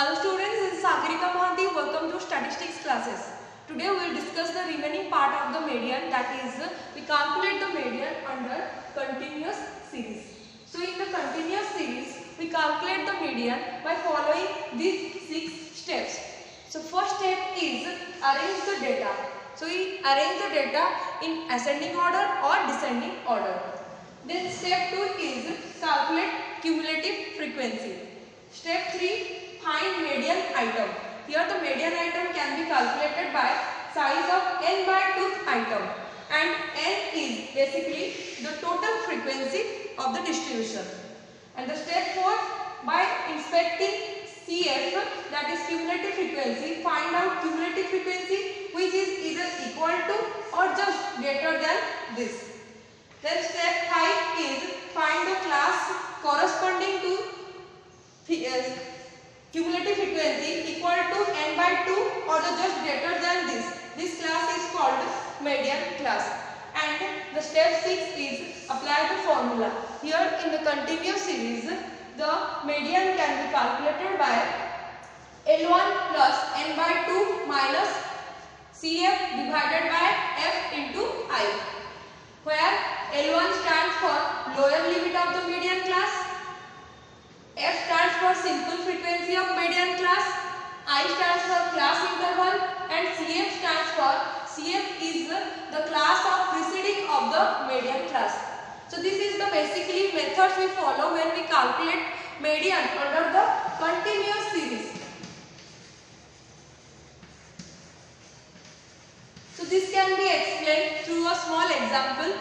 Hello students, this is Sagarika Mahanti. Welcome to statistics classes. Today we will discuss the remaining part of the median, that is we calculate the median under continuous series. So in the continuous series we calculate the median by following these 6 steps. So first step is arrange the data. So we arrange the data in ascending order or descending order. Then step 2 is calculate cumulative frequency. Step 3, find median item. Here the median item can be calculated by size of n by tooth item, and n is basically the total frequency of the distribution. And the step 4, by inspecting CF, that is cumulative frequency, find out cumulative frequency which is either equal to or just greater than this. Then step 5 is find the class corresponding to cumulative frequency equal to n by 2 or the just greater than this. This class is called median class. And the step 6 is apply the formula. Here in the continuous series, the median can be calculated by L1 plus n by 2 minus CF divided by F into I, where L1 stands for lower limit of the median class, F stands for simple frequency of median class, I stands for class interval, and CF stands for CF is the class of preceding of the median class. So this is the basically methods we follow when we calculate median under the continuous series. So this can be explained through a small example.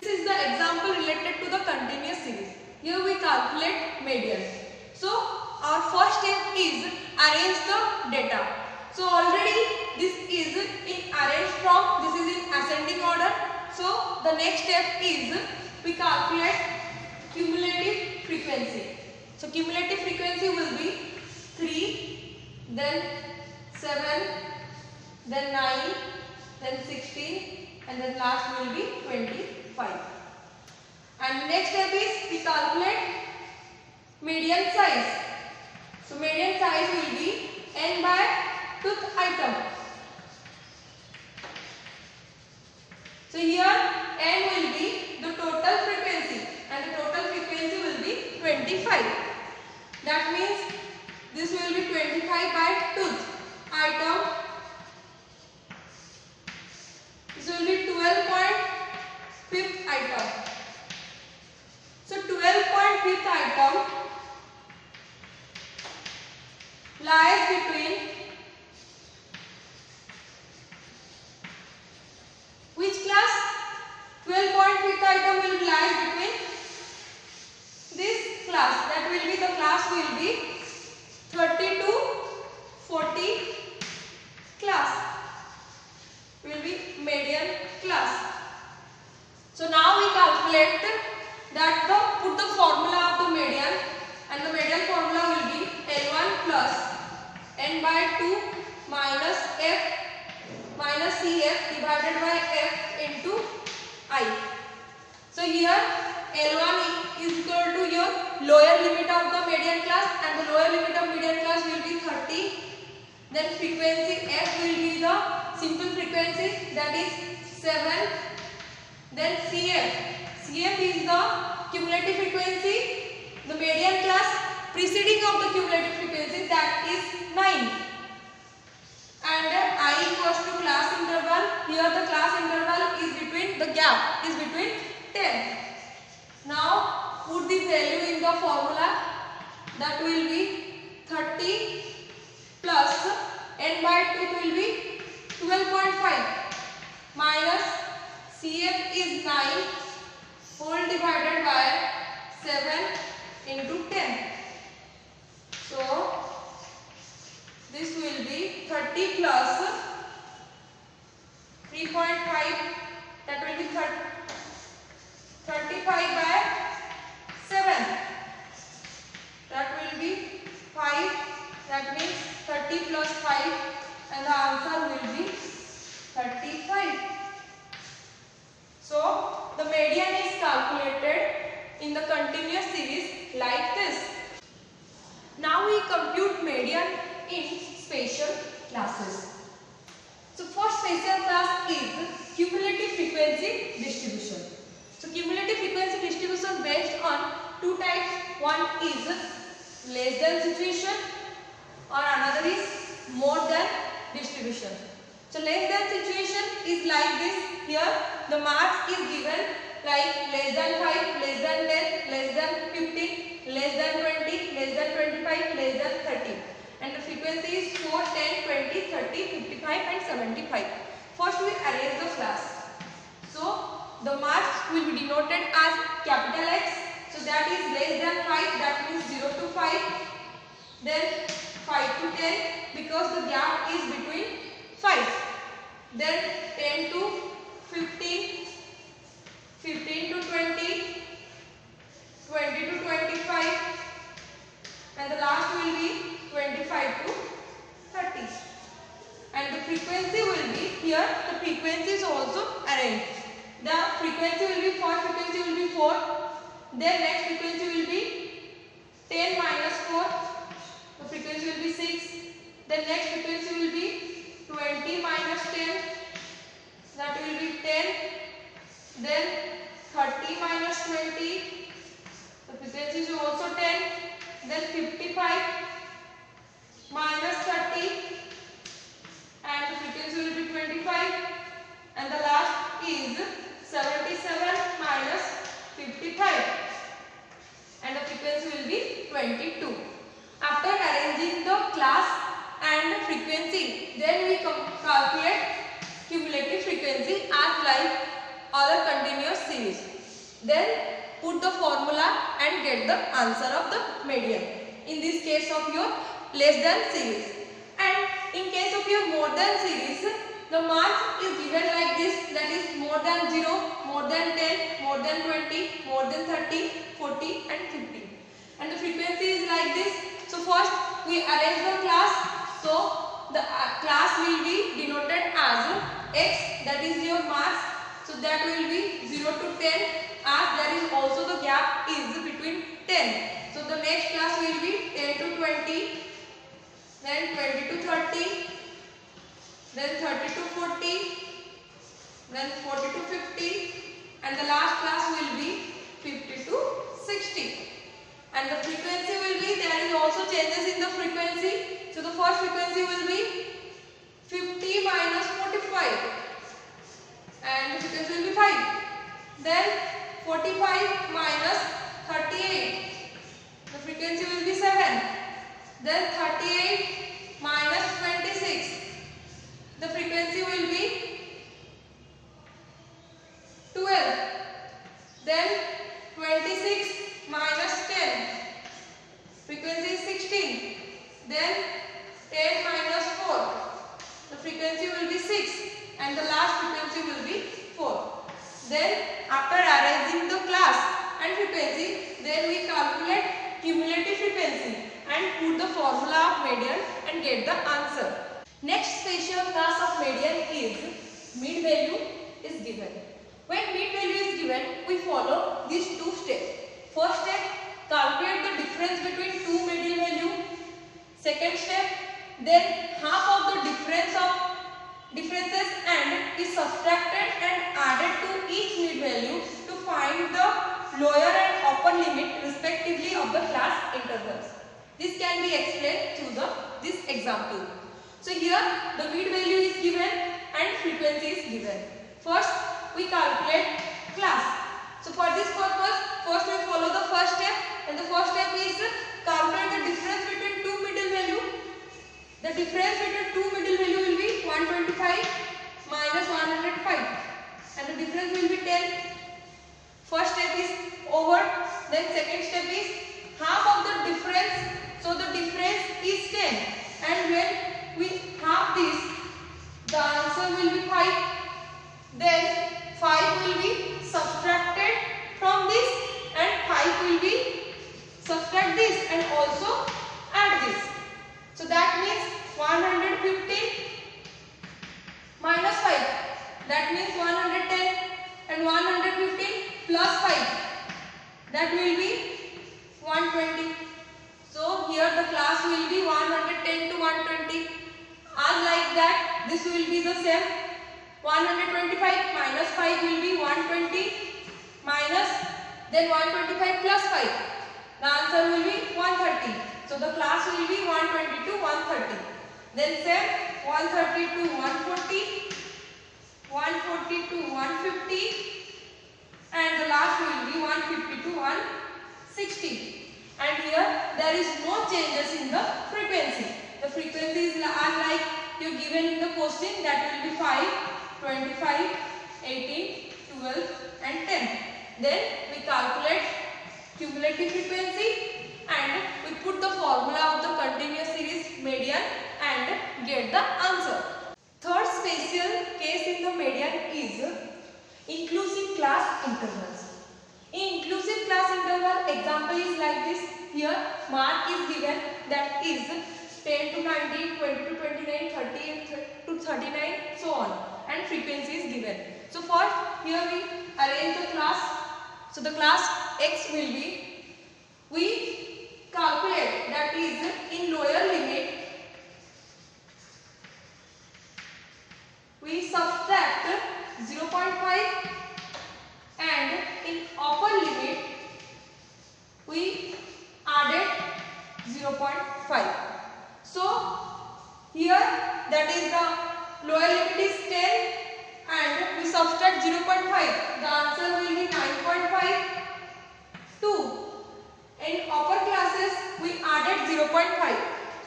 This is the example related to the continuous series. Here we calculate median. So our first step is arrange the data. So already this is in arrange from, this is in ascending order. So the next step is we calculate cumulative frequency. So cumulative frequency will be 3, then 7, then 9, then 16, and then last will be 25. And next step is we calculate median size. So median size will be n by tooth item. So here n will be the total frequency, and the total frequency will be 25. That means this will be 25 by tooth item. This will be 12.5th item. So 12.5th item lies between which class? 12.5th item will lie between this class. That will be the class will be 30 to 40 class. Will be median class. So now we calculate that put the formula of the median, and the median formula will be L1 plus n by 2 minus F minus CF divided by F into I. So here L1 is equal to your lower limit of the median class, and the lower limit of median class will be 30. Then frequency F will be the simple frequency, that is 7. Then CF is the cumulative frequency, the median class preceding of the cumulative frequency, that is 9. And I equals to class interval. Here the class interval is between, the gap is between 10. Now put the value in the formula. That will be 30 plus n by 2 will be 12.5 minus CF is 9 whole divided by 7 into 10. So this will be 30 plus 3.5, that will be 35 by 7. That will be 5. That means 30 plus 5, and the answer will be 35. So the median is calculated in the continuous series like this. Now we compute median in special classes. So first special class is cumulative frequency distribution. So cumulative frequency distribution based on two types. One is less than situation or another is more than distribution. So less than situation is like this. Here the marks is given like less than 5, less than 10, less than 15, less than 20, less than 25, less than 30. And the frequency is 4, 10, 20, 30, 55 and 75. First we arrange the class. So the marks will be denoted as capital X. So that is less than 5, that means 0 to 5. Then 5 to 10 because the gap is between 5. Then 10 to 15, 15 to 20, 20 to 25 and the last will be 25 to 30. And the frequency will be here, the frequency is also arranged. The frequency will be, first frequency will be 4, then next frequency will be 10 minus 4, the frequency will be 6, then next frequency will be 20 minus 10, that will be 10, then 30 minus 20, the frequency is also 10, then 55 minus 30 and the frequency will be 25 and the last is 77 minus 55 and the frequency will be 22. After arranging the class and the frequency, then we calculate cumulative frequency as like other continuous series. Then put the formula and get the answer of the median. In this case of your less than series. And in case of your more than series, the marks is given like this, that is more than 0, more than 10, more than 20, more than 30, 40 and 50. And the frequency is like this. So first we arrange the class. So the class will be denoted as X, that is your marks. So that will be 0 to 10 as there is also the gap is between 10. So the next class will be 10 to 20, then 20 to 30, then 30 to 40, then 40 to 50 and the last class will be 50 to 60. And the frequency will be, there is also changes in the frequency. So the first frequency will be 50 minus 45 and the frequency will be 5. Then 45 minus 38, the frequency will be 7. Then 38 minus 26, the frequency will be 12. Then 26 minus 10, frequency is 16. Then 10 minus 4, the frequency will be 6 and the last frequency will be 4. Then after arranging the class and frequency, then we calculate cumulative frequency and put the formula of median and get the answer. Next special class of median is mid value is given. When mid value is given, we follow these two steps. First step, calculate the difference between two middle value. Second step, then half of the differences and is subtracted and added to each mid value to find the lower and upper limit respectively of the class intervals. This can be explained through this example. So here the mid value is given and frequency is given. First we calculate class. So for this purpose, first we follow the first step, and the first step is calculate the difference between two middle value. The difference between two middle value will be 125 minus 105 and the difference will be 10. First step is over. Then second step is half of the difference. So the difference is 10 and when we half this, the answer will be 5. Then 5 will be subtracted from this and 5 will be subtract this and also add this. So that means 150 minus 5. That means 110 and 115 plus 5. That will be 120. So this will be the same. 125 minus 5 will be 120 minus then 125 plus 5. The answer will be 130. So the class will be 120 to 130. Then same 130 to 140, 140 to 150, and the last will be 150 to 160. And here there is no changes in the frequency. The frequencies are like you given in the question, that will be 5, 25, 18, 12 and 10. Then we calculate cumulative frequency and we put the formula of the continuous series median and get the answer. Third special case in the median is inclusive class intervals. In inclusive class interval, example is like this. Here mark is given, that is 10 to 19, 20 to 29, 30 to 39, so on, and frequency is given. So first here we arrange the class. So the class X will be, we calculate, that is in lower limit we subtract 0.5 and in upper limit we added 0.5. So here, that is the lower limit is 10 and we subtract 0.5. The answer will be 9.5. 2. In upper classes we added 0.5.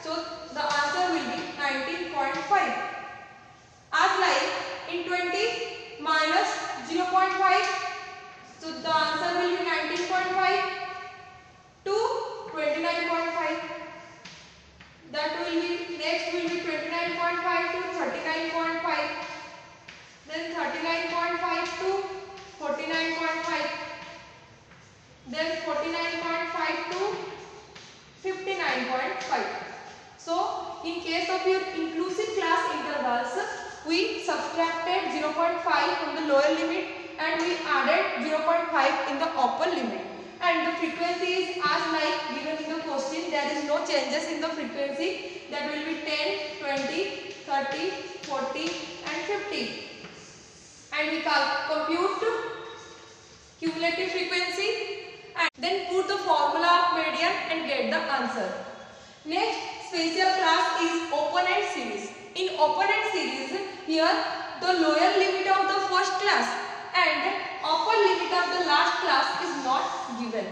So the answer will be 19.5. As like in 20 minus 0.5. So the answer will be 19.5 to 29.5. That will be, next will be 29.5 to 39.5. Then 39.5 to 49.5. Then 49.5 to 59.5. So in case of your inclusive class intervals, we subtracted 0.5 from the lower limit and we added 0.5 in the upper limit. And the frequency is as like given in the question. There is no changes in the frequency. That will be 10, 20, 30, 40 and 50. And we compute cumulative frequency and then put the formula of median and get the answer. Next special class is open-end series. In open-end series, here the lower limit of the first class and upper limit of the last class is not given.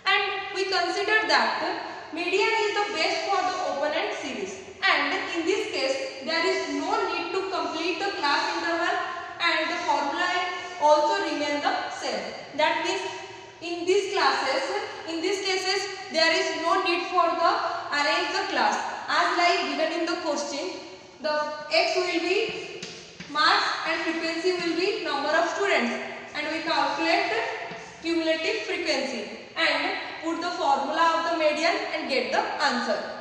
And we consider that median is the best for the open-end series. And in this case, there is no need to complete the class interval and the formula also remain the same. That means in these cases, there is no need for the arrange the class. As like given in the question, the X will be marks and frequency will be number of students, and we calculate cumulative frequency and put the formula of the median and get the answer.